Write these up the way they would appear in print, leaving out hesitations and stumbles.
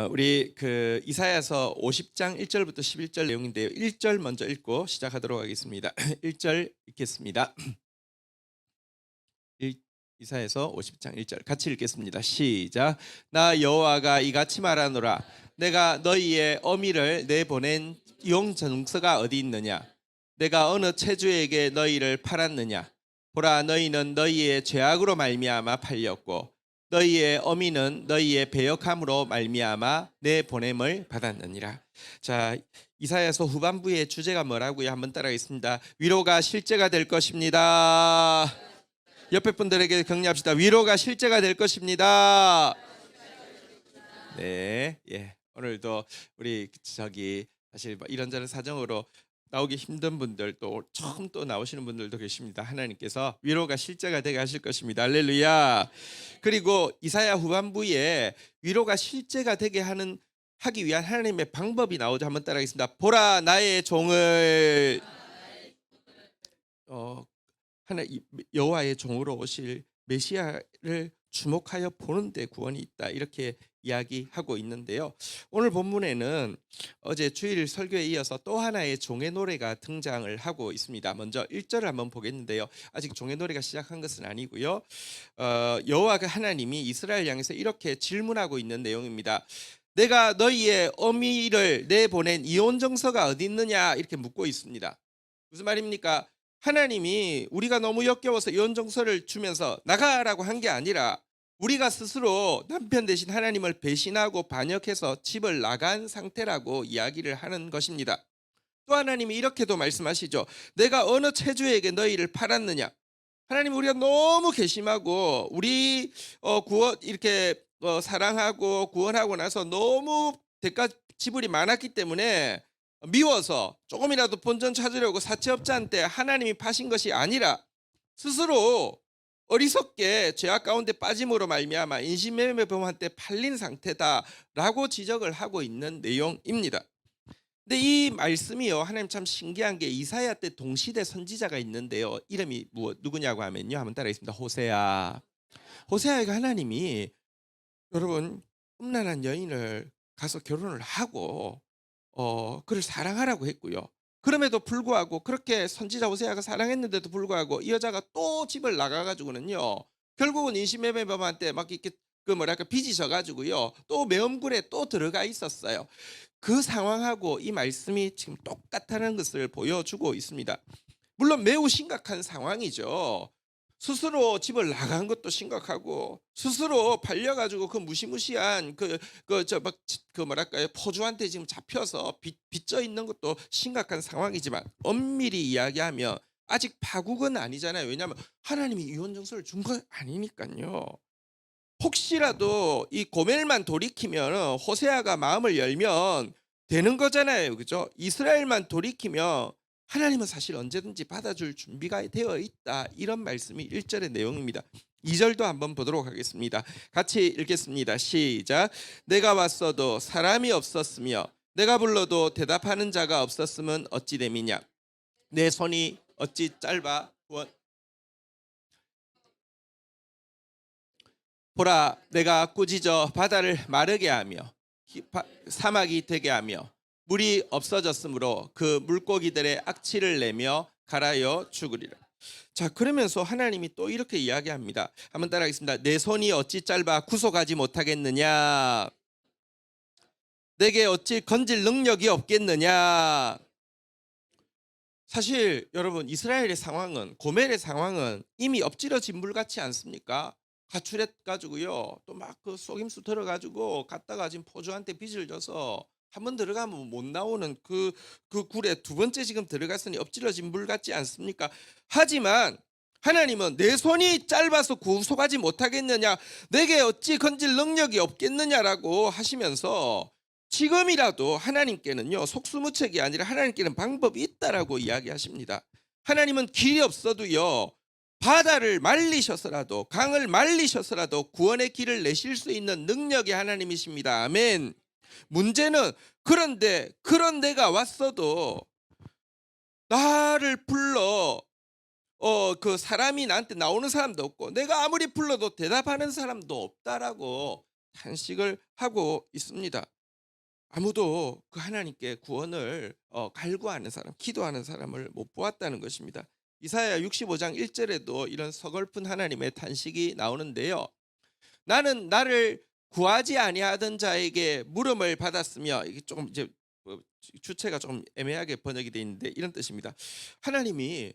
우리 그 이사야서 50장 1절부터 11절 내용인데요. 1절 먼저 읽고 시작하도록 하겠습니다. 1절 읽겠습니다. 이사야서 50장 1절 같이 읽겠습니다. 시작. 나 여호와가 이같이 말하노라. 내가 너희의 어미를 내보낸 용정서가 어디 있느냐? 내가 어느 체주에게 너희를 팔았느냐? 보라, 너희는 너희의 죄악으로 말미암아 팔렸고 너희의 어미는 너희의 배역함으로 말미암아 내 보냄을 받았느니라. 자, 이사야서 후반부의 주제가 뭐라고요? 한번 따라하겠습니다. 위로가 실제가 될 것입니다. 옆에 분들에게 격려합시다. 위로가 실제가 될 것입니다. 네, 예. 오늘도 우리 사실 이런저런 사정으로 나오기 힘든 분들 또 처음 또 나오시는 분들도 계십니다. 하나님께서 위로가 실제가 되게 하실 것입니다. 할렐루야. 그리고 이사야 후반부에 위로가 실제가 되게 하기 위한 하나님의 방법이 나오죠. 한번 따라하겠습니다. 보라, 나의 종을 여호와의 종으로 오실 메시아를 주목하여 보는 데 구원이 있다, 이렇게 이야기하고 있는데요. 오늘 본문에는 어제 주일 설교에 이어서 또 하나의 종의 노래가 등장을 하고 있습니다. 먼저 1절을 한번 보겠는데요. 아직 종의 노래가 시작한 것은 아니고요. 여호와가 하나님이 이스라엘 향해서 이렇게 질문하고 있는 내용입니다. 내가 너희의 어미를 내보낸 이혼 정서가 어디 있느냐, 이렇게 묻고 있습니다. 무슨 말입니까? 하나님이 우리가 너무 역겨워서 이혼 정서를 주면서 나가라고 한 게 아니라 우리가 스스로 남편 대신 하나님을 배신하고 반역해서 집을 나간 상태라고 이야기를 하는 것입니다. 또 하나님이 이렇게도 말씀하시죠. 내가 어느 체주에게 너희를 팔았느냐. 하나님, 우리가 너무 괘씸하고 우리 이렇게 사랑하고 구원하고 나서 너무 대가 지불이 많았기 때문에 미워서 조금이라도 본전 찾으려고 사채업자한테 하나님이 파신 것이 아니라 스스로 어리석게 죄악 가운데 빠짐으로 말미암아 인신매매범한테 팔린 상태다라고 지적을 하고 있는 내용입니다. 근데 이 말씀이요, 하나님 참 신기한 게 이사야 때 동시대 선지자가 있는데요. 이름이 누구냐고 하면요, 한번 따라하겠습니다. 호세아. 호세아가 하나님이 여러분 음란한 여인을 가서 결혼을 하고 그를 사랑하라고 했고요. 그럼에도 불구하고 그렇게 선지자 호세아가 사랑했는데도 불구하고 이 여자가 또 집을 나가가지고는요, 결국은 인신매매범한테 막 이렇게 빚이 져가지고요, 또 매음굴에 또 들어가 있었어요. 그 상황하고 이 말씀이 지금 똑같다는 것을 보여주고 있습니다. 물론 매우 심각한 상황이죠. 스스로 집을 나간 것도 심각하고 스스로 팔려가지고 그 무시무시한 포주한테 지금 잡혀서 빚져 있는 것도 심각한 상황이지만 엄밀히 이야기하면 아직 파국은 아니잖아요. 왜냐하면 하나님이 이혼 정서를 준 건 아니니까요. 혹시라도 이 고멜만 돌이키면, 호세아가 마음을 열면 되는 거잖아요. 그죠? 이스라엘만 돌이키면 하나님은 사실 언제든지 받아줄 준비가 되어 있다, 이런 말씀이 1절의 내용입니다. 2절도 한번 보도록 하겠습니다. 같이 읽겠습니다. 시작. 내가 왔어도 사람이 없었으며 내가 불러도 대답하는 자가 없었으면 어찌 됨이냐. 내 손이 어찌 짧아 보라, 내가 꾸짖어 바다를 마르게 하며 사막이 되게 하며 물이 없어졌으므로 그 물고기들의 악취를 내며 갈아여 죽으리라. 자, 그러면서 하나님이 또 이렇게 이야기합니다. 한번 따라하겠습니다. 내 손이 어찌 짧아 구속하지 못하겠느냐. 내게 어찌 건질 능력이 없겠느냐. 사실 여러분, 이스라엘의 상황은, 고멜의 상황은 이미 엎질러진 물 같지 않습니까? 가출해 가지고요, 또 막 그 속임수 들어가지고 갔다가 지금 포주한테 빚을 져서 한 번 들어가면 못 나오는 그 굴에 두 번째 지금 들어갔으니 엎질러진 물 같지 않습니까? 하지만 하나님은 내 손이 짧아서 구속하지 못하겠느냐, 내게 어찌 건질 능력이 없겠느냐라고 하시면서 지금이라도 하나님께는요, 속수무책이 아니라 하나님께는 방법이 있다라고 이야기하십니다. 하나님은 길이 없어도요, 바다를 말리셔서라도, 강을 말리셔서라도 구원의 길을 내실 수 있는 능력의 하나님이십니다. 아멘. 문제는 그런 내가 왔어도 나를 불러 그 사람이 나한테 나오는 사람도 없고 내가 아무리 불러도 대답하는 사람도 없다라고 탄식을 하고 있습니다. 아무도 그 하나님께 구원을 갈구하는 사람, 기도하는 사람을 못 보았다는 것입니다. 이사야 65장 1절에도 이런 서글픈 하나님의 탄식이 나오는데요. 나는 나를 구하지 아니하던 자에게 물음을 받았으며, 이게 조금 이제 주체가 좀 애매하게 번역이 되어 있는데 이런 뜻입니다. 하나님이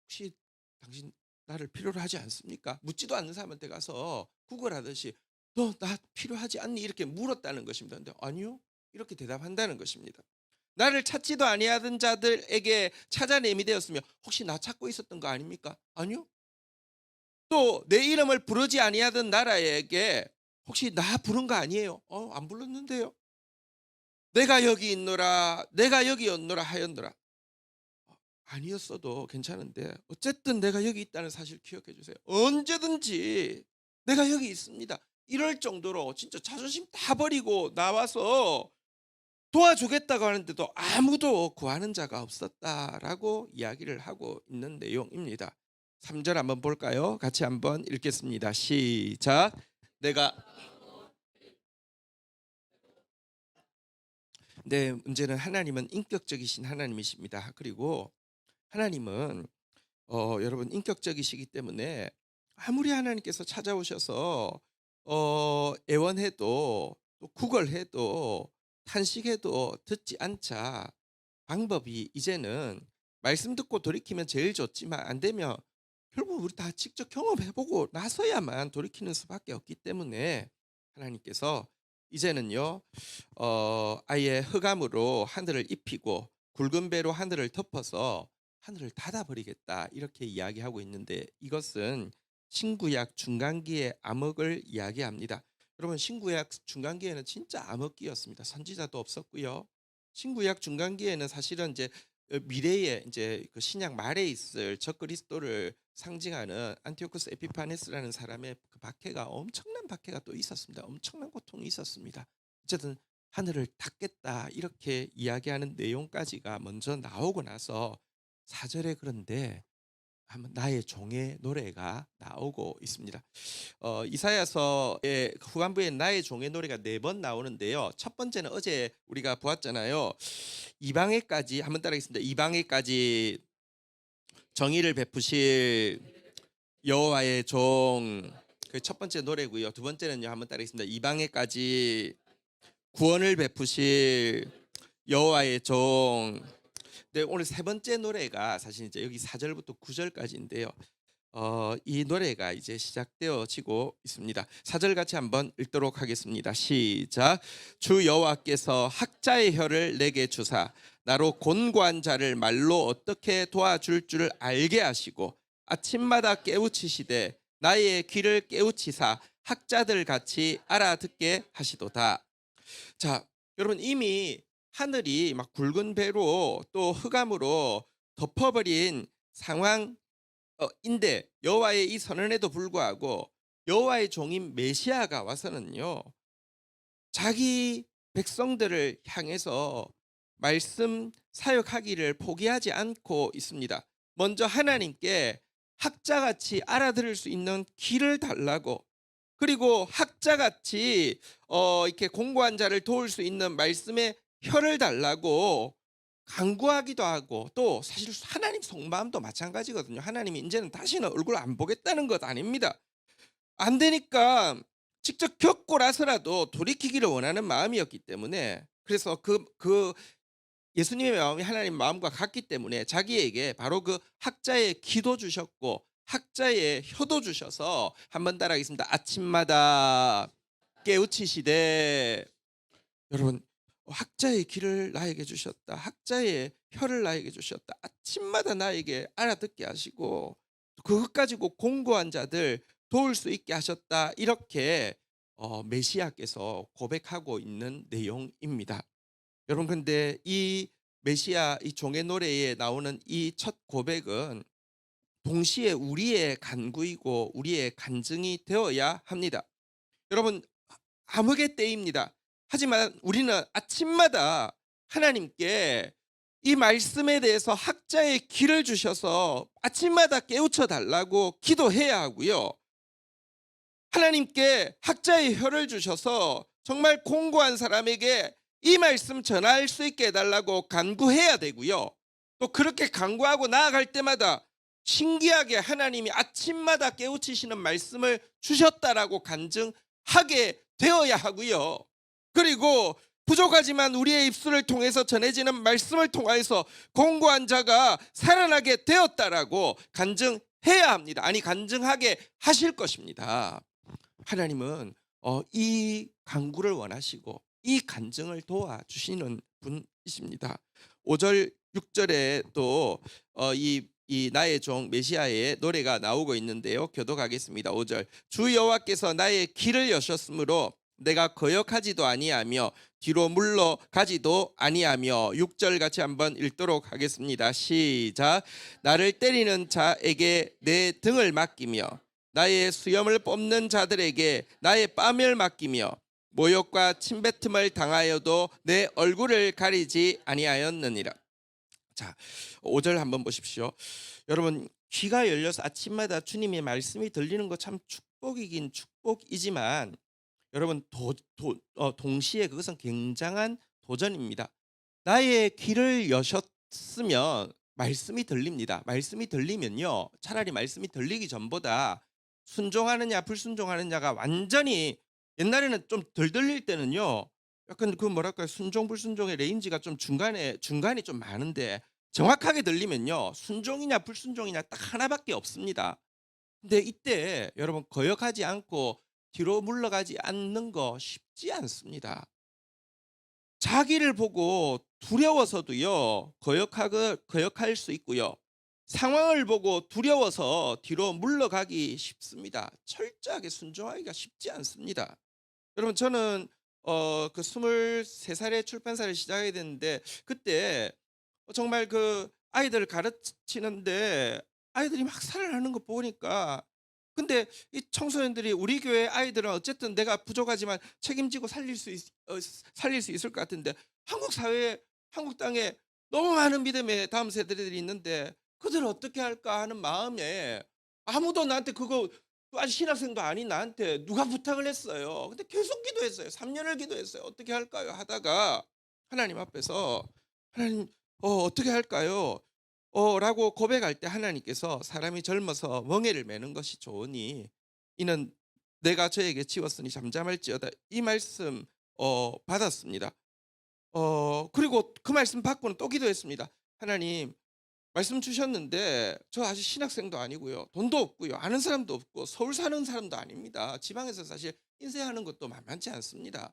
혹시 당신 나를 필요로 하지 않습니까? 묻지도 않는 사람한테 가서 구걸하듯이 너 나 필요하지 않니? 이렇게 물었다는 것입니다. 근데 아니요, 이렇게 대답한다는 것입니다. 나를 찾지도 아니하던 자들에게 찾아냄이 되었으며, 혹시 나 찾고 있었던 거 아닙니까? 아니요. 또 내 이름을 부르지 아니하던 나라에게 혹시 나 부른 거 아니에요? 안 불렀는데요. 내가 여기 있노라, 내가 여기 없노라 하였노라. 아니었어도 괜찮은데 어쨌든 내가 여기 있다는 사실 기억해 주세요. 언제든지 내가 여기 있습니다. 이럴 정도로 진짜 자존심 다 버리고 나와서 도와주겠다고 하는데도 아무도 구하는 자가 없었다라고 이야기를 하고 있는 내용입니다. 3절 한번 볼까요? 같이 한번 읽겠습니다. 시작. 내가 네, 문제는 하나님은 인격적이신 하나님이십니다. 그리고 하나님은 여러분 인격적이시기 때문에 아무리 하나님께서 찾아오셔서 애원해도 또 구걸해도 탄식해도 듣지 않자 방법이 이제는 말씀 듣고 돌이키면 제일 좋지만 안 되면 결국 우리 다 직접 경험해보고 나서야만 돌이키는 수밖에 없기 때문에 하나님께서 이제는요 아예 흑암으로 하늘을 입히고 굵은 배로 하늘을 덮어서 하늘을 닫아버리겠다 이렇게 이야기하고 있는데, 이것은 신구약 중간기의 암흑을 이야기합니다. 여러분, 신구약 중간기에는 진짜 암흑기였습니다. 선지자도 없었고요. 신구약 중간기에는 사실은 이제 미래에 이제 그 신약 말에 있을 적그리스도를 상징하는 안티오쿠스 에피파네스라는 사람의 그 박해가, 엄청난 박해가 또 있었습니다. 엄청난 고통이 있었습니다. 어쨌든 하늘을 닫겠다 이렇게 이야기하는 내용까지가 먼저 나오고 나서 4절에 그런데 나의 종의 노래가 나오고 있습니다. 이사야서의 후반부에 나의 종의 노래가 4번 나오는데요. 첫 번째는 어제 우리가 보았잖아요. 이방에까지, 한번 따라하겠습니다. 이방에까지 정의를 베푸실 여호와의 종, 그 첫 번째 노래고요. 두 번째는요, 한번 따라하겠습니다. 이방에까지 구원을 베푸실 여호와의 종. 네, 오늘 세 번째 노래가 사실 이제 여기 4절부터 9절까지인데요. 이 노래가 이제 시작되어지고 있습니다. 4절 같이 한번 읽도록 하겠습니다. 시작. 주 여호와께서 학자의 혀를 내게 주사 나로 곤고한 자를 말로 어떻게 도와줄 줄 알게 하시고 아침마다 깨우치시되 나의 귀를 깨우치사 학자들 같이 알아듣게 하시도다. 자, 여러분, 이미 하늘이 막 굵은 배로 또 흑암으로 덮어버린 상황인데 여호와의 이 선언에도 불구하고 여호와의 종인 메시아가 와서는요 자기 백성들을 향해서 말씀 사역하기를 포기하지 않고 있습니다. 먼저 하나님께 학자같이 알아들을 수 있는 귀를 달라고, 그리고 학자같이 이렇게 공고한 자를 도울 수 있는 말씀의 혀를 달라고 간구하기도 하고, 또 사실 하나님 속마음도 마찬가지거든요. 하나님이 이제는 다시는 얼굴 안 보겠다는 것 아닙니다. 안 되니까 직접 겪고 나서라도 돌이키기를 원하는 마음이었기 때문에, 그래서 그 예수님의 마음이 하나님 마음과 같기 때문에 자기에게 바로 그 학자의 귀도 주셨고 학자의 혀도 주셔서, 한번 따라하겠습니다. 아침마다 깨우치시되, 여러분, 학자의 귀를 나에게 주셨다, 학자의 혀를 나에게 주셨다, 아침마다 나에게 알아듣게 하시고 그것 가지고 공고한 자들 도울 수 있게 하셨다, 이렇게 메시아께서 고백하고 있는 내용입니다. 여러분, 근데 이 메시아, 이 종의 노래에 나오는 이 첫 고백은 동시에 우리의 간구이고 우리의 간증이 되어야 합니다. 여러분, 암흑의 때입니다. 하지만 우리는 아침마다 하나님께 이 말씀에 대해서 학자의 귀를 주셔서 아침마다 깨우쳐 달라고 기도해야 하고요. 하나님께 학자의 혀를 주셔서 정말 공고한 사람에게 이 말씀 전할 수 있게 해달라고 간구해야 되고요. 또 그렇게 간구하고 나아갈 때마다 신기하게 하나님이 아침마다 깨우치시는 말씀을 주셨다라고 간증하게 되어야 하고요. 그리고 부족하지만 우리의 입술을 통해서 전해지는 말씀을 통하여서 공고한 자가 살아나게 되었다라고 간증해야 합니다. 아니, 간증하게 하실 것입니다. 하나님은 이 간구를 원하시고 이 간증을 도와주시는 분이십니다. 5절 6절에 또 이 나의 종 메시아의 노래가 나오고 있는데요. 교독하겠습니다. 5절 주 여호와께서 나의 길을 여셨으므로 내가 거역하지도 아니하며 뒤로 물러가지도 아니하며. 6절 같이 한번 읽도록 하겠습니다. 시작. 나를 때리는 자에게 내 등을 맡기며 나의 수염을 뽑는 자들에게 나의 뺨을 맡기며 모욕과 침뱉음을 당하여도 내 얼굴을 가리지 아니하였느니라. 자, 5절 한번 보십시오. 여러분, 귀가 열려서 아침마다 주님의 말씀이 들리는 거 참 축복이긴 축복이지만 여러분 동시에 그것은 굉장한 도전입니다. 나의 귀를 여셨으면 말씀이 들립니다. 말씀이 들리면요, 차라리 말씀이 들리기 전보다 순종하느냐 불순종하느냐가 완전히, 옛날에는 좀 덜 들릴 때는요 약간 그 뭐랄까요, 순종 불순종의 레인지가 좀 중간이 좀 많은데 정확하게 들리면요 순종이냐 불순종이냐 딱 하나밖에 없습니다. 근데 이때 여러분 거역하지 않고 뒤로 물러가지 않는 거 쉽지 않습니다. 자기를 보고 두려워서도요 거역할 수 있고요, 상황을 보고 두려워서 뒤로 물러가기 쉽습니다. 철저하게 순종하기가 쉽지 않습니다. 여러분, 저는 그 23살에 출판사를 시작하게 됐는데 그때 정말 그 아이들을 가르치는데 아이들이 막 살아나는 거 보니까, 근데 이 청소년들이 우리 교회 아이들은 어쨌든 내가 부족하지만 책임지고 살릴 수 있을 것 같은데, 한국 사회에, 한국 땅에 너무 많은 믿음의 다음 세대들이 있는데 그들을 어떻게 할까 하는 마음에 아무도 나한테 그거, 아직 신학생도 아닌 나한테 누가 부탁을 했어요. 근데 계속 기도했어요. 3년을 기도했어요. 어떻게 할까요 하다가 하나님 앞에서, 하나님 어떻게 할까요? 라고 고백할 때 하나님께서 사람이 젊어서 멍에를 매는 것이 좋으니 이는 내가 저에게 지었으니 잠잠할지어다, 이 말씀 받았습니다. 그리고 그 말씀 받고는 또 기도했습니다. 하나님, 말씀 주셨는데 저 아직 신학생도 아니고요, 돈도 없고요, 아는 사람도 없고, 서울 사는 사람도 아닙니다. 지방에서 사실 인쇄하는 것도 만만치 않습니다.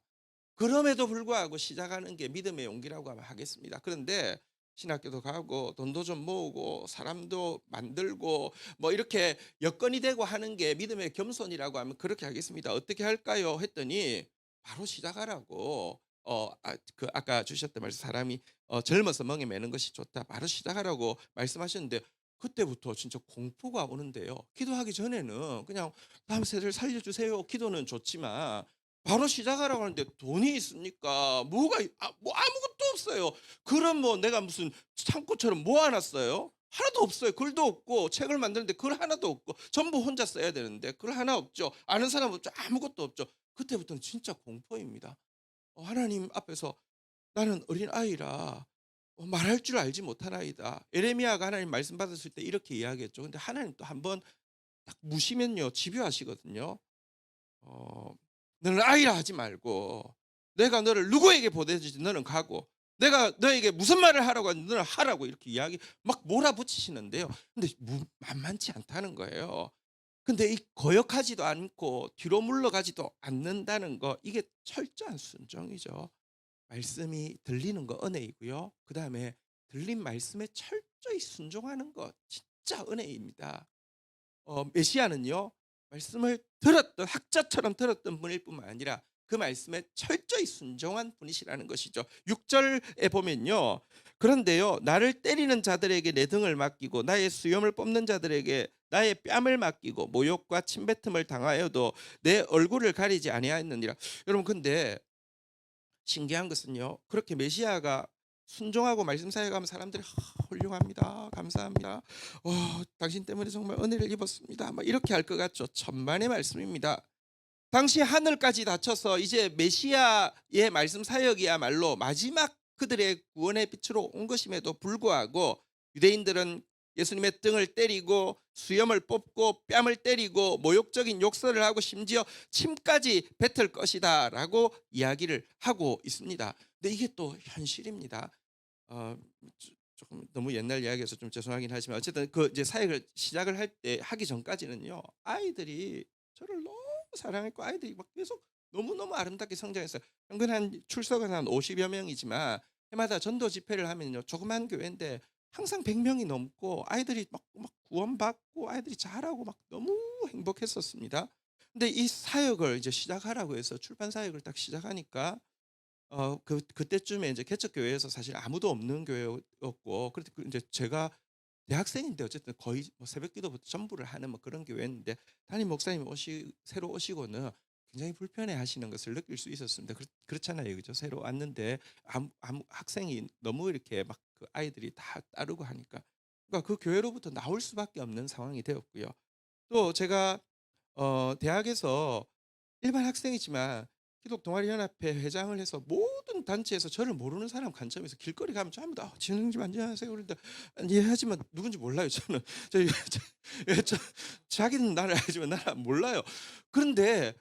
그럼에도 불구하고 시작하는 게 믿음의 용기라고 하면 하겠습니다. 그런데 신학교도 가고 돈도 좀 모으고 사람도 만들고 뭐 이렇게 여건이 되고 하는 게 믿음의 겸손이라고 하면 그렇게 하겠습니다. 어떻게 할까요 했더니 바로 시작하라고, 아까 주셨던 말씀, 사람이 젊어서 멍에 매는 것이 좋다, 바로 시작하라고 말씀하셨는데 그때부터 진짜 공포가 오는데요. 기도하기 전에는 그냥 다음 세대를 살려주세요, 기도는 좋지만 바로 시작하라고 하는데 돈이 있습니까? 뭐 아무것도 없어요. 그럼 뭐 내가 무슨 창고처럼 모아놨어요? 하나도 없어요. 글도 없고, 책을 만드는데 글 하나도 없고, 전부 혼자 써야 되는데 글 하나 없죠. 아는 사람 없죠. 아무것도 없죠. 그때부터는 진짜 공포입니다. 하나님 앞에서 나는 어린 아이라 말할 줄 알지 못한 아이다. 에레미야가 하나님 말씀 받았을 때 이렇게 이야기했죠. 근데 하나님 또 한번 딱 무시면요 집요하시거든요. 어, 너는 아이라 하지 말고 내가 너를 누구에게 보내주지 너는 가고, 내가 너에게 무슨 말을 하라고 하는지 너는 하라고, 이렇게 이야기 막 몰아붙이시는데요. 근데 만만치 않다는 거예요. 근데 이 거역하지도 않고 뒤로 물러가지도 않는다는 거, 이게 철저한 순종이죠. 말씀이 들리는 거 은혜이고요, 그 다음에 들린 말씀에 철저히 순종하는 거 진짜 은혜입니다. 메시아는요 말씀을 들었던, 학자처럼 들었던 분일 뿐만 아니라 그 말씀에 철저히 순종한 분이시라는 것이죠. 6절에 보면요, 그런데요 나를 때리는 자들에게 내 등을 맡기고 나의 수염을 뽑는 자들에게 나의 뺨을 맡기고 모욕과 침뱉음을 당하여도 내 얼굴을 가리지 아니하였느니라. 여러분, 근데 신기한 것은요, 그렇게 메시아가 순종하고 말씀 사역하면 사람들이 훌륭합니다, 감사합니다, 당신 때문에 정말 은혜를 입었습니다, 막 이렇게 할 것 같죠. 천만의 말씀입니다. 당시 하늘까지 닫혀서 이제 메시아의 말씀 사역이야말로 마지막 그들의 구원의 빛으로 온 것임에도 불구하고 유대인들은 예수님의 등을 때리고 수염을 뽑고 뺨을 때리고 모욕적인 욕설을 하고 심지어 침까지 뱉을 것이다라고 이야기를 하고 있습니다. 근데 이게 또 현실입니다. 어, 조금 너무 옛날 이야기여서 좀 죄송하긴 하지만 어쨌든 그 이제 사역을 시작을 할 때 하기 전까지는요, 아이들이 저를 너무 사랑했고 아이들이 막 계속 너무너무 아름답게 성장했어요. 평균 한 출석은 한 50여 명이지만 해마다 전도 집회를 하면요, 조그만 교회인데 항상 100명이 넘고 아이들이 막 구원받고 아이들이 잘하고 막 너무 행복했었습니다. 근데 이 사역을 이제 시작하라고 해서 출판 사역을 딱 시작하니까 그때쯤에 이제 개척 교회에서 사실 아무도 없는 교회였고, 그래도 그 인제 제가 대학생인데 어쨌든 거의 뭐 새벽기도부터 전부를 하는 뭐 그런 교회였는데, 담임 목사님이 새로 오시고는 굉장히 불편해하시는 것을 느낄 수 있었습니다. 그렇잖아요, 그죠? 새로 왔는데 아무 학생이 너무 이렇게 막 그 아이들이 다 따르고 하니까, 그러니까 그 교회로부터 나올 수밖에 없는 상황이 되었고요. 또 제가 대학에서 일반 학생이지만 기독 동아리 연합회 회장을 해서 모든 단체에서 저를 모르는 사람 간첩해서 길거리 가면 전부 다 진흥님 안녕하세요 그런데 하지만 누군지 몰라요. 저는 자기는 나를 알지만 나를 몰라요. 그런데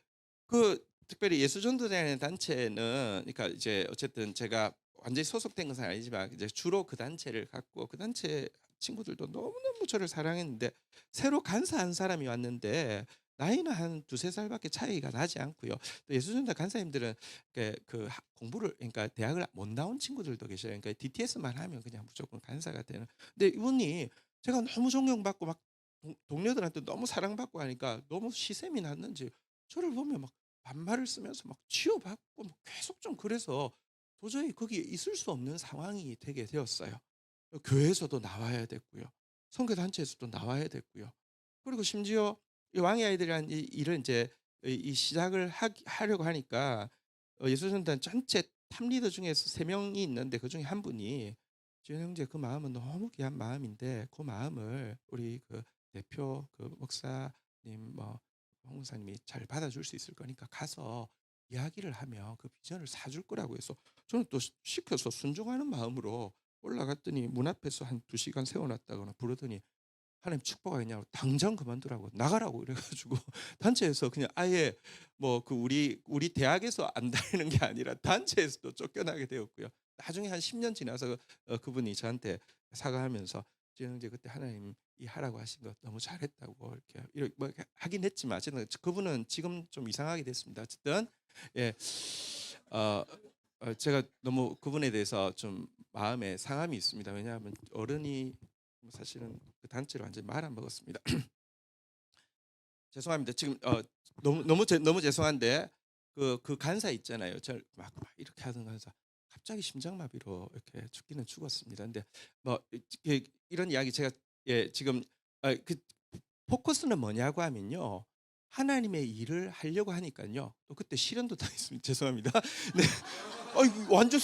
그 특별히 예수전도단이라는 단체는, 그러니까 이제 어쨌든 제가 완전히 소속된 것은 아니지만 이제 주로 그 단체를 갖고, 그 단체 친구들도 너무너무 저를 사랑했는데, 새로 간사 한 사람이 왔는데 나이는 한 두세 살밖에 차이가 나지 않고요. 또 예수전도 간사님들은 공부를, 그러니까 대학을 못 나온 친구들도 계셔요. 그러니까 DTS만 하면 그냥 무조건 간사가 되는. 근데 이분이 제가 너무 존경받고 막 동료들한테 너무 사랑받고 하니까 너무 시샘이 났는지 저를 보면 막 반말을 쓰면서 막 치고받고 막 계속 좀, 그래서 도저히 거기에 있을 수 없는 상황이 되게 되었어요. 교회에서도 나와야 됐고요. 선교단체에서도 나와야 됐고요. 그리고 심지어 이 왕의 아이들이라는 이 일을 이제 이 시작을 하려고 하니까 예수전단 전체 탑리더 중에서 3명이 있는데 그중에 한 분이 "지현 형제, 그 마음은 너무 귀한 마음인데 그 마음을 우리 그 대표 그 목사님 뭐 홍 목사님이 잘 받아줄 수 있을 거니까 가서 이야기를 하면 그 비전을 사줄 거라고 해서, 저는 또 시켜서 순종하는 마음으로 올라갔더니 문 앞에서 한 2시간 세워놨다거나 부르더니 하나님 축복하겠냐고 당장 그만두라고 나가라고 이래 가지고 단체에서 그냥 아예 뭐 그 우리 대학에서 안 다니는 게 아니라 단체에서도 쫓겨나게 되었고요. 나중에 한 10년 지나서 그분이 저한테 사과하면서 "지현 형제, 그때 하나님이 하라고 하신 거 너무 잘했다."고 이렇게 뭐 하긴 했지만 어쨌든 그분은 지금 좀 이상하게 됐습니다. 어쨌든 예. 어 제가 너무 그분에 대해서 좀 마음에 상함이 있습니다. 왜냐하면 어른이 사실은 그 단체로 완전히 말아먹었습니다. 죄송합니다. 지금 너무 죄송한데 그 간사 있잖아요. 저를 막 이렇게 하던 간사 갑자기 심장마비로 이렇게 죽기는 죽었습니다. 근데 뭐 이런 이야기 제가 지금 그 포커스는 뭐냐고 하면요, 하나님의 일을 하려고 하니까요. 또 그때 실현도 당했습니다. 죄송합니다. 네. 완전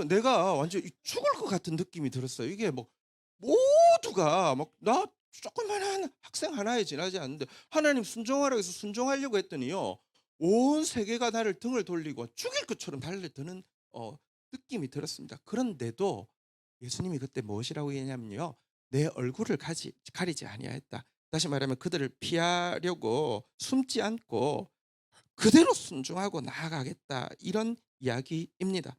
내가 완전 죽을 것 같은 느낌이 들었어요. 이게 뭐 모두가 막 나 조그만한 학생 하나에 지나지 않는데 하나님 순종하라고 해서 순종하려고 했더니요, 온 세계가 나를 등을 돌리고 죽일 것처럼 달려드는 느낌이 들었습니다. 그런데도 예수님이 그때 무엇이라고 했냐면요, 내 얼굴을 가리지 아니하였다. 다시 말하면 그들을 피하려고 숨지 않고 그대로 순종하고 나아가겠다, 이런 이야기입니다.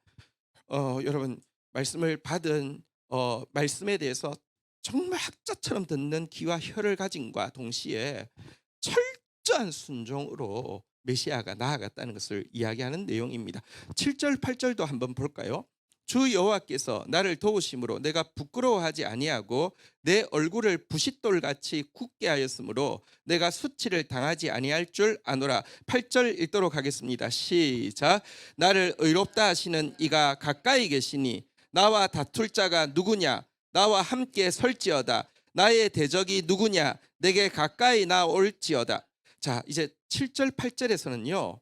여러분, 말씀을 받은 말씀에 대해서 정말 학자처럼 듣는 귀와 혀를 가짐과 동시에 철저한 순종으로 메시아가 나아갔다는 것을 이야기하는 내용입니다. 7절 8절도 한번 볼까요? 주 여호와께서 나를 도우심으로 내가 부끄러워하지 아니하고 내 얼굴을 부싯돌같이 굳게 하였으므로 내가 수치를 당하지 아니할 줄 아노라. 8절 읽도록 하겠습니다. 시작. 나를 의롭다 하시는 이가 가까이 계시니 나와 다툴 자가 누구냐? 나와 함께 설지어다. 나의 대적이 누구냐? 내게 가까이 나올지어다. 자, 이제 7절 8절에서는요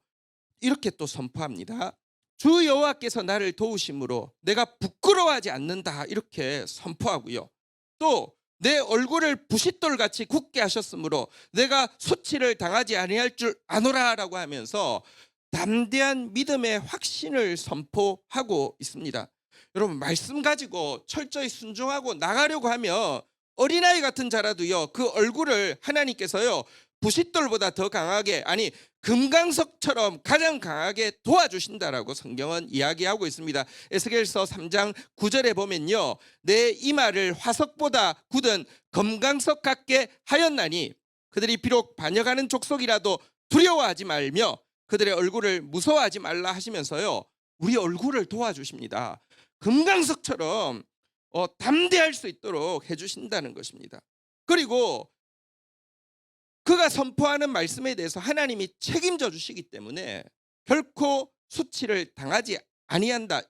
이렇게 또 선포합니다. 주 여호와께서 나를 도우심으로 내가 부끄러워하지 않는다, 이렇게 선포하고요. 또 내 얼굴을 부싯돌같이 굳게 하셨으므로 내가 수치를 당하지 아니할 줄 아노라라고 하면서 담대한 믿음의 확신을 선포하고 있습니다. 여러분, 말씀 가지고 철저히 순종하고 나가려고 하면 어린아이 같은 자라도요, 그 얼굴을 하나님께서요 부싯돌보다 더 강하게, 아니 금강석처럼 가장 강하게 도와주신다라고 성경은 이야기하고 있습니다. 에스겔서 3장 9절에 보면요, 내 이마를 화석보다 굳은 금강석 같게 하였나니 그들이 비록 반역하는 족속이라도 두려워하지 말며 그들의 얼굴을 무서워하지 말라 하시면서요, 우리 얼굴을 도와주십니다. 금강석처럼 담대할 수 있도록 해주신다는 것입니다. 그리고 그가 선포하는 말씀에 대해서 하나님이 책임져 주시기 때문에 결코 수치를 당하지 아니한다.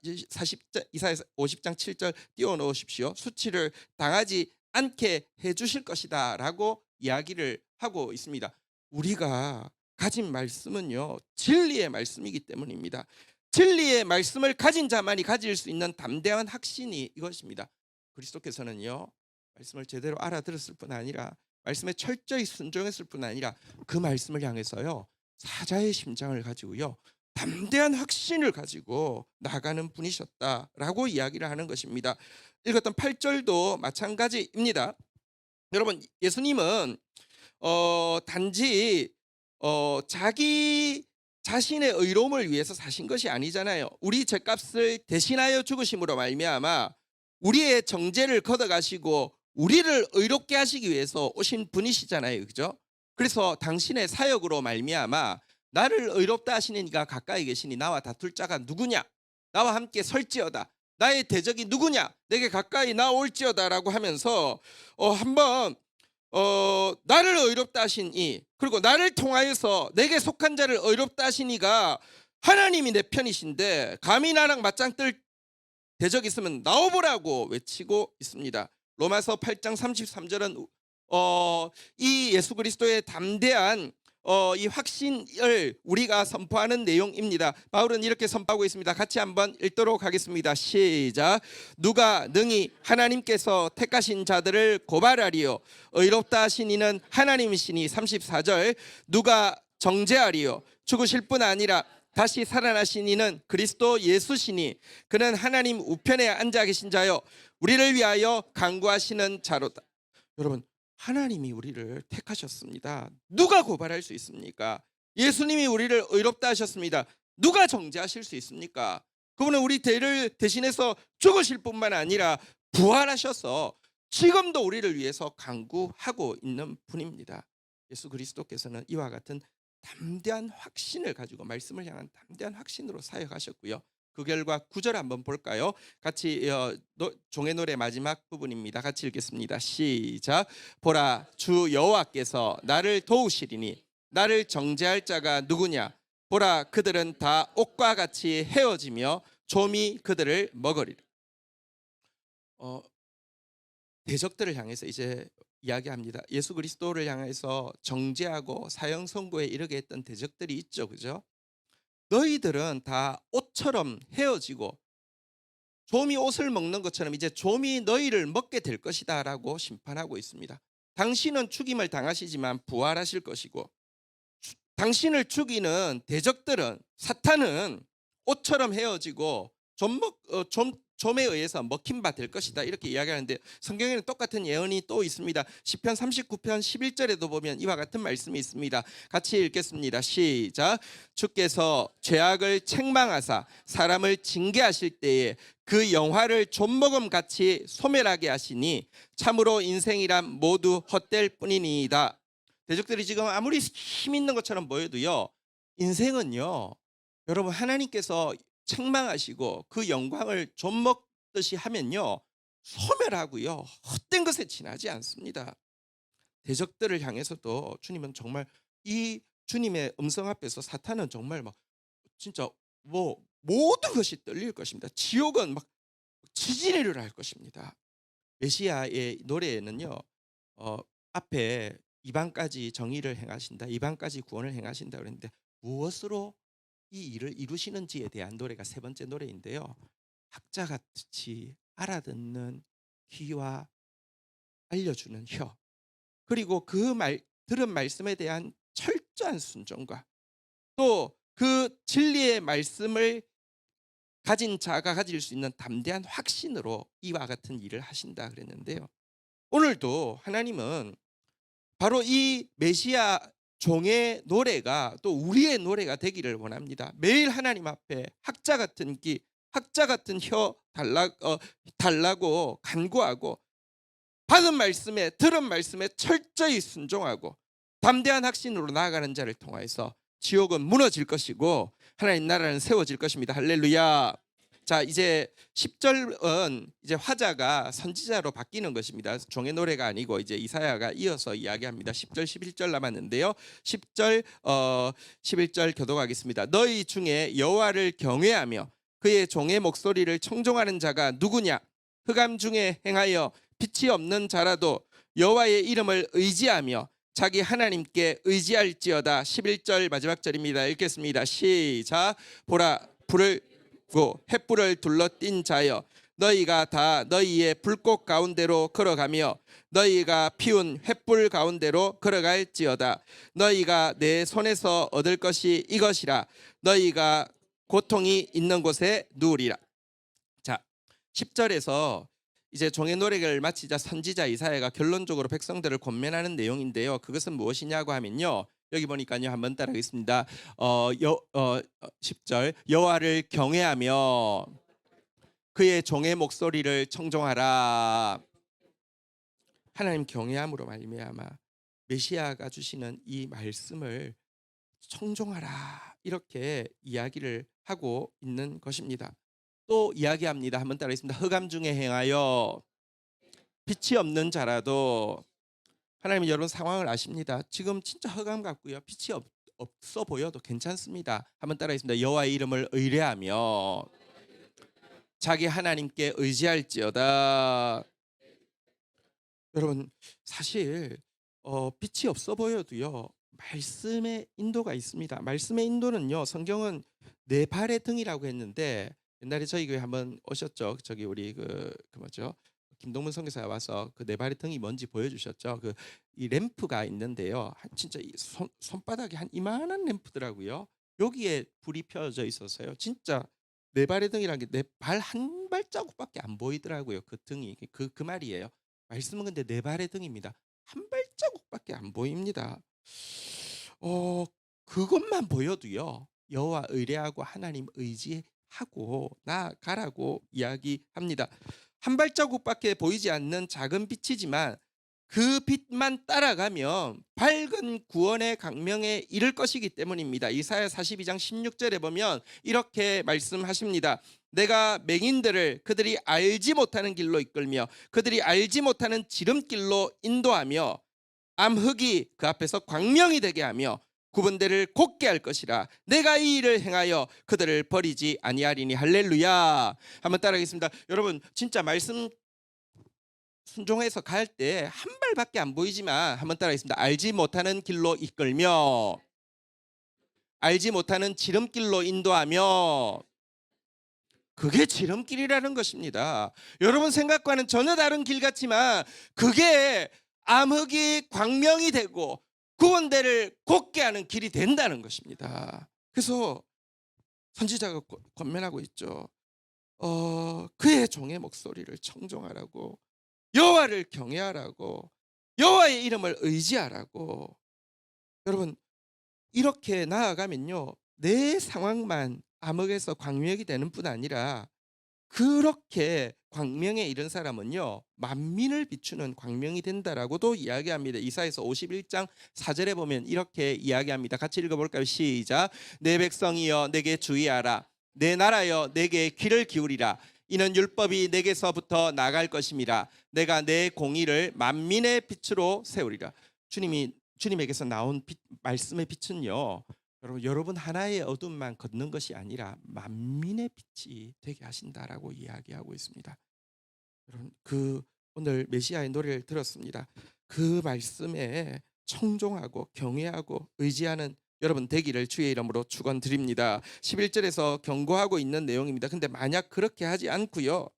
이사야 50장 7절 띄워놓으십시오. 수치를 당하지 않게 해주실 것이다 라고 이야기를 하고 있습니다. 우리가 가진 말씀은요, 진리의 말씀이기 때문입니다. 진리의 말씀을 가진 자만이 가질 수 있는 담대한 확신이 이것입니다. 그리스도께서는요, 말씀을 제대로 알아들었을 뿐 아니라 말씀에 철저히 순종했을 뿐 아니라 그 말씀을 향해서요, 사자의 심장을 가지고요 담대한 확신을 가지고 나가는 분이셨다라고 이야기를 하는 것입니다. 읽었던 8절도 마찬가지입니다. 여러분, 예수님은 단지 자기 자신의 의로움을 위해서 사신 것이 아니잖아요. 우리 죄값을 대신하여 죽으심으로 말미암아 우리의 정죄를 걷어가시고 우리를 의롭게 하시기 위해서 오신 분이시잖아요, 그죠? 그래서 당신의 사역으로 말미암아 나를 의롭다 하시는 이가 가까이 계시니 나와 다툴 자가 누구냐? 나와 함께 설지어다. 나의 대적이 누구냐? 내게 가까이 나올지어다라고 하면서 한번 나를 의롭다 하신 이, 그리고 나를 통하여서 내게 속한 자를 의롭다 하신 이가 하나님이 내 편이신데 감히 나랑 맞짱 뜰 대적 있으면 나와보라고 외치고 있습니다. 로마서 8장 33절은 이 예수 그리스도의 담대한 이 확신을 우리가 선포하는 내용입니다. 바울은 이렇게 선포하고 있습니다. 같이 한번 읽도록 하겠습니다. 시작. 누가 능히 하나님께서 택하신 자들을 고발하리요? 의롭다 하신 이는 하나님이시니. 34절. 누가 정죄하리요? 죽으실 뿐 아니라 다시 살아나신 이는 그리스도 예수시니 그는 하나님 우편에 앉아 계신 자요 우리를 위하여 간구하시는 자로다. 여러분, 하나님이 우리를 택하셨습니다. 누가 고발할 수 있습니까? 예수님이 우리를 의롭다 하셨습니다. 누가 정죄하실 수 있습니까? 그분은 우리 죄를 대신해서 죽으실 뿐만 아니라 부활하셔서 지금도 우리를 위해서 간구하고 있는 분입니다. 예수 그리스도께서는 이와 같은 담대한 확신을 가지고 말씀을 향한 담대한 확신으로 사역하셨고요. 그 결과 9절 한번 볼까요? 같이 종의 노래 마지막 부분입니다. 같이 읽겠습니다. 시작. 보라, 주 여호와께서 나를 도우시리니 나를 정죄할 자가 누구냐? 보라, 그들은 다 옷과 같이 헤어지며 좀이 그들을 먹으리라. 대적들을 향해서 이제 이야기합니다. 예수 그리스도를 향해서 정죄하고 사형 선고에 이르게 했던 대적들이 있죠, 그죠? 너희들은 다 옷처럼 헤어지고 좀이 옷을 먹는 것처럼 이제 좀이 너희를 먹게 될 것이다라고 심판하고 있습니다. 당신은 죽임을 당하시지만 부활하실 것이고 당신을 죽이는 대적들은, 사탄은 옷처럼 헤어지고 좀에 의해서 먹힌 바 될 것이다, 이렇게 이야기하는데 성경에는 똑같은 예언이 또 있습니다. 시편 39편 11절에도 보면 이와 같은 말씀이 있습니다. 같이 읽겠습니다. 시작. 주께서 죄악을 책망하사 사람을 징계하실 때에 그 영화를 좀먹음 같이 소멸하게 하시니 참으로 인생이란 모두 헛될 뿐이니이다. 대적들이 지금 아무리 힘 있는 것처럼 보여도요, 인생은요, 여러분, 하나님께서 책망하시고 그 영광을 좀 먹듯이 하면요, 소멸하고요, 헛된 것에 지나지 않습니다. 대적들을 향해서도 주님은 정말 이 주님의 음성 앞에서 사탄은 정말 막 진짜 모든 것이 떨릴 것입니다. 지옥은 막 지지리를 할 것입니다. 메시아의 노래에는요, 앞에 이방까지 정의를 행하신다, 이방까지 구원을 행하신다 그랬는데 무엇으로 이 일을 이루시는지에 대한 노래가 세 번째 노래인데요, 학자같이 알아듣는 귀와 알려주는 혀, 그리고 그 들은 말씀에 대한 철저한 순종과 또 그 진리의 말씀을 가진 자가 가질 수 있는 담대한 확신으로 이와 같은 일을 하신다 그랬는데요. 오늘도 하나님은 바로 이 메시아 종의 노래가 또 우리의 노래가 되기를 원합니다. 매일 하나님 앞에 학자 같은 귀, 학자 같은 혀 달라고 간구하고 받은 말씀에 들은 말씀에 철저히 순종하고 담대한 확신으로 나아가는 자를 통하여서 지옥은 무너질 것이고 하나님 나라는 세워질 것입니다. 할렐루야. 자, 이제 10절은 이제 화자가 선지자로 바뀌는 것입니다. 종의 노래가 아니고 이제 이사야가 이어서 이야기합니다. 10절 11절 남았는데요. 10절 11절 교독하겠습니다. 너희 중에 여호와를 경외하며 그의 종의 목소리를 청종하는 자가 누구냐? 흑암 중에 행하여 빛이 없는 자라도 여호와의 이름을 의지하며 자기 하나님께 의지할지어다. 11절 마지막 절입니다. 읽겠습니다. 시작. 보라, 불을 횃불을 둘러띈 자여, 너희가 다 너희의 불꽃 가운데로 걸어가며 너희가 피운 횃불 가운데로 걸어갈지어다. 너희가 내 손에서 얻을 것이 이것이라. 너희가 고통이 있는 곳에 누우리라. 자, 10절에서 이제 종의 노래를 마치자 선지자 이사야가 결론적으로 백성들을 권면하는 내용인데요. 그것은 무엇이냐고 하면요. 여기 보니까요. 한번 따라하겠습니다. 10절 여호와를 경외하며 그의 종의 목소리를 청종하라. 하나님 경외함으로 말미암아 메시아가 주시는 이 말씀을 청종하라. 이렇게 이야기를 하고 있는 것입니다. 또 이야기합니다. 한번 따라하겠습니다. 흑암 중에 행하여 빛이 없는 자라도, 하나님은 여러분 상황을 아십니다. 지금 진짜 흑암 같고요. 빛이 없어 보여도 괜찮습니다. 한번 따라하겠습니다. 여호와의 이름을 의뢰하며 자기 하나님께 의지할지어다. 여러분 사실 빛이 없어 보여도요. 말씀의 인도가 있습니다. 말씀의 인도는요. 성경은 내 발의 등이라고 했는데 옛날에 저희 교회 한번 오셨죠. 저기 우리 그 뭐죠? 김동문 선교사가 와서 그 내 발의 등이 뭔지 보여주셨죠. 그 이 램프가 있는데요. 진짜 손바닥에 한 이만한 램프더라고요. 여기에 불이 펴져 있어서요. 진짜 내 발의 등이라는 게 내 발 한 발자국밖에 안 보이더라고요. 그 등이 그 말이에요. 말씀은 근데 내 발의 등입니다. 한 발자국밖에 안 보입니다. 그것만 보여도요. 여호와 의뢰하고 하나님 의지하고 나아가라고 이야기합니다. 한 발자국밖에 보이지 않는 작은 빛이지만 그 빛만 따라가면 밝은 구원의 강명에 이를 것이기 때문입니다. 이사야 42장 16절에 보면 이렇게 말씀하십니다. 내가 맹인들을 그들이 알지 못하는 길로 이끌며 그들이 알지 못하는 지름길로 인도하며 암흑이 그 앞에서 광명이 되게 하며 구분대를 곧게 할 것이라. 내가 이 일을 행하여 그들을 버리지 아니하리니. 할렐루야. 한번 따라하겠습니다. 여러분 진짜 말씀 순종해서 갈 때 한 발밖에 안 보이지만 한번 따라하겠습니다. 알지 못하는 길로 이끌며 알지 못하는 지름길로 인도하며, 그게 지름길이라는 것입니다. 여러분 생각과는 전혀 다른 길 같지만 그게 암흑이 광명이 되고 구원대를 곧게 하는 길이 된다는 것입니다. 그래서 선지자가 권면하고 있죠. 그의 종의 목소리를 청종하라고, 여호와를 경외하라고, 여호와의 이름을 의지하라고. 여러분 이렇게 나아가면요. 내 상황만 암흑에서 광명이 되는 뿐 아니라 그렇게 광명에 이른 사람은요. 만민을 비추는 광명이 된다라고도 이야기합니다. 이사야서 51장 4절에 보면 이렇게 이야기합니다. 같이 읽어볼까요? 시작. 내 백성이여 내게 주의하라. 내 나라여 내게 귀를 기울이라. 이는 율법이 내게서부터 나갈 것임이라. 내가 내 공의를 만민의 빛으로 세우리라. 주님에게서 나온 말씀의 빛은요. 여러분 하나의 어둠만 걷는 것이 아니라 만민의 빛이 되게 하신다라고 이야기하고 있습니다. 여러분 오늘 메시아의 노래를 들었습니다. 그 말씀에 청종하고 경외하고 의지하는 여러분 되기를 주의 이름으로 축원드립니다. 11절에서 경고하고 있는 내용입니다. 근데 만약 그렇게 하지 않고요.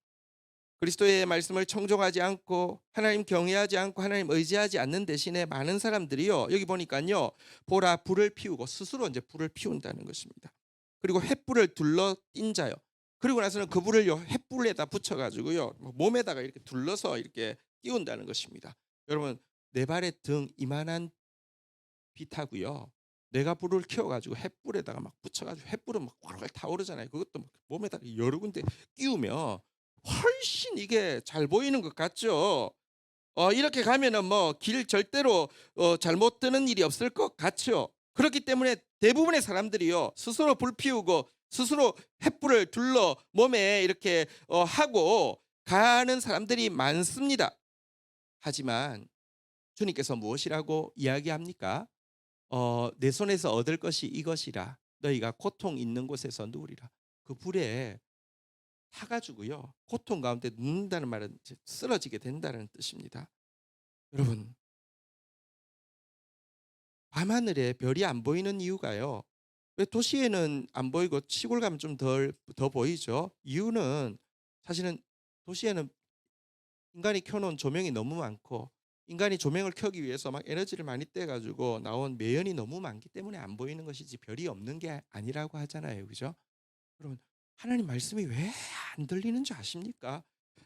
그리스도의 말씀을 청종하지 않고 하나님 경외하지 않고 하나님 의지하지 않는 대신에 많은 사람들이요. 여기 보니까요. 보라 불을 피우고 스스로 이제 불을 피운다는 것입니다. 그리고 횃불을 둘러 띈 자요. 그리고 나서는 그 불을요. 횃불에다 붙여 가지고요. 몸에다가 이렇게 둘러서 이렇게 띄운다는 것입니다. 여러분 내 발의 등 이만한 빛하고요. 내가 불을 켜워 가지고 횃불에다가 막 붙여 가지고 횃불은 막 활활 타오르잖아요. 그것도 막 몸에다가 여러 군데 끼우면 훨씬 이게 잘 보이는 것 같죠. 이렇게 가면은 뭐 길 절대로 잘못 드는 일이 없을 것 같죠. 그렇기 때문에 대부분의 사람들이요 스스로 불 피우고 스스로 횃불을 둘러 몸에 이렇게 하고 가는 사람들이 많습니다. 하지만 주님께서 무엇이라고 이야기합니까? 내 손에서 얻을 것이 이것이라 너희가 고통 있는 곳에서 누우리라. 그 불에 타가지고요 고통 가운데 눕는다는 말은 이제 쓰러지게 된다는 뜻입니다. 여러분 밤하늘에 별이 안 보이는 이유가요. 왜 도시에는 안 보이고 시골 가면 좀 더 보이죠. 이유는 사실은 도시에는 인간이 켜놓은 조명이 너무 많고 인간이 조명을 켜기 위해서 막 에너지를 많이 떼가지고 나온 매연이 너무 많기 때문에 안 보이는 것이지 별이 없는 게 아니라고 하잖아요. 그죠? 여러분 하나님 말씀이 왜 안 들리는 줄 아십니까?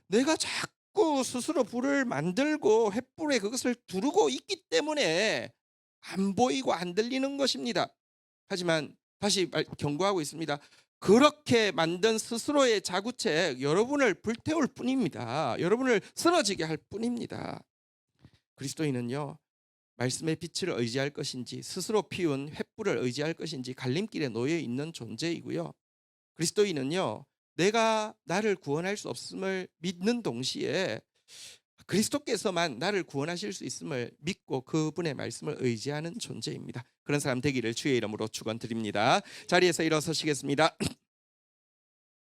내가 자꾸 스스로 불을 만들고 횃불에 그것을 두르고 있기 때문에 안 보이고 안 들리는 것입니다. 하지만 다시 경고하고 있습니다. 그렇게 만든 스스로의 자구책 여러분을 불태울 뿐입니다. 여러분을 쓰러지게 할 뿐입니다. 그리스도인은요. 말씀의 빛을 의지할 것인지 스스로 피운 횃불을 의지할 것인지 갈림길에 놓여 있는 존재이고요. 그리스도인은요. 내가 나를 구원할 수 없음을 믿는 동시에 그리스도께서만 나를 구원하실 수 있음을 믿고 그분의 말씀을 의지하는 존재입니다. 그런 사람 되기를 주의 이름으로 축원드립니다. 자리에서 일어서시겠습니다.